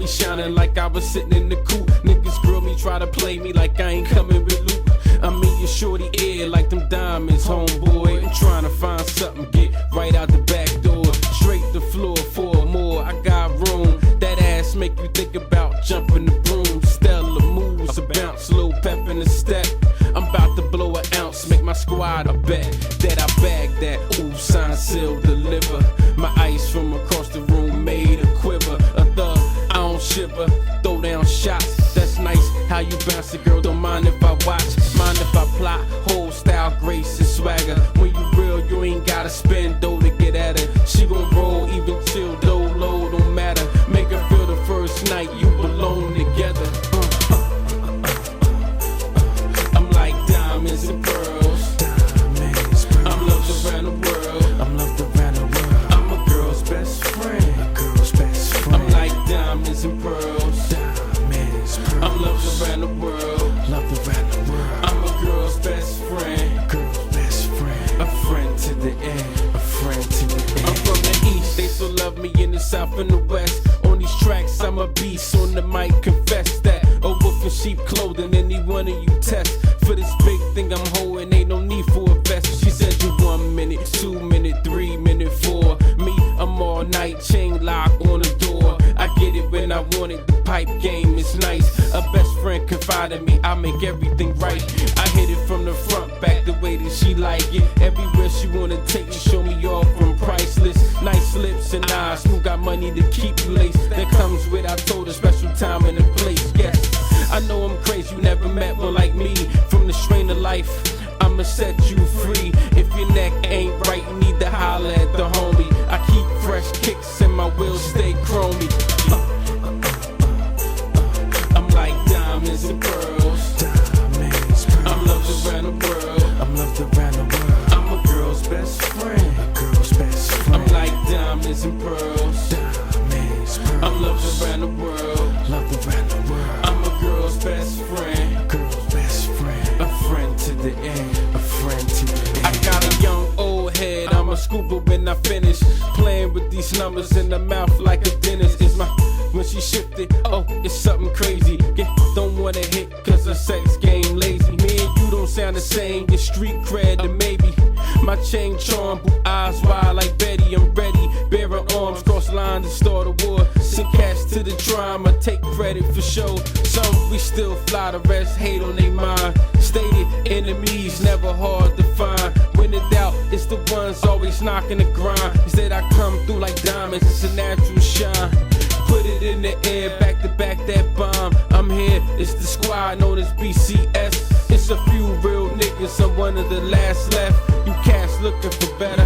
shining like I was sitting in the coop. Niggas grill me, try to play me like I ain't coming with loot. I'm in your shorty ear like them diamonds, homeboy. I'm trying to find something, get right out the back door. Straight the floor for more, I got room. That ass make you think about jumping the broom. Stellar moves, a bounce, little pep in the step. I'm about to blow an ounce, make my squad a bet that I bag that. Ooh, sign, seal, deliver. My ice from across the room made a quiver. A thug, I don't shiver, throw down shots. That's nice how you bounce it, girl. Don't mind if I watch, mind if I plot. Whole style, grace and swagger. When you real, you ain't gotta spend dough to get at her. She gon' roll, even chill, low, don't matter. Make her feel the first night you belong together. I'm like diamonds and pearls. I'm loved around the world. I'm a girl's best friend. I'm like diamonds and pearls. I'm loved around the world. I'm a girl's best friend. A friend to the end. I'm from the east, they still love me in the south and the west. On these tracks, I'm a beast. On the mic, confess that. A wolf in sheep clothing, any one of you test. For this big thing I'm holding, ain't no need for a vest. She said you 1 minute, 2 minute, 3 minute, 4. Me, I'm all night, chain lock on the door. I get it when I want it, the pipe game is nice. A best friend confide in me, I make everything right. I hit it from the front, back the way that she like it. Everywhere she wanna take me, show me off from priceless. Nice lips and eyes, who got money to keep you laced. That comes with, I told her, special time and a place, yes. I know I'm crazy, you never met one like me. From the strain of life, I'ma set you free. If your neck ain't right, you need to holler at the homie. I keep fresh kicks and my wheels stay chromey. I'm like diamonds and pearls. I'm loved around the world. I'm a girl's best friend. I'm like diamonds and pearls. I'm loved around the world. I'm a girl's best friend. A friend to the end. I got a young old head, I'm a scooper when I finish. Playing with these numbers in the mouth like a dentist. Is my when she shifted, oh, it's something crazy. Yeah, don't wanna hit cause her sex game lazy. Me and you don't sound the same, it's street cred or maybe. My chain charm, blue eyes wide like Betty, I'm ready. Bearing arms, cross lines to start a war. Send cash to the drama, take credit for show. Some we still fly, the rest hate on they mind. Stated enemies, never hard to find. When in doubt, it's the ones always knocking the grind. Instead I come through like diamonds, it's a natural shine. Put it in the air, back to back that bomb. I'm here, it's the squad known as BCS. It's a few real niggas, I'm one of the last left. You cats looking for better,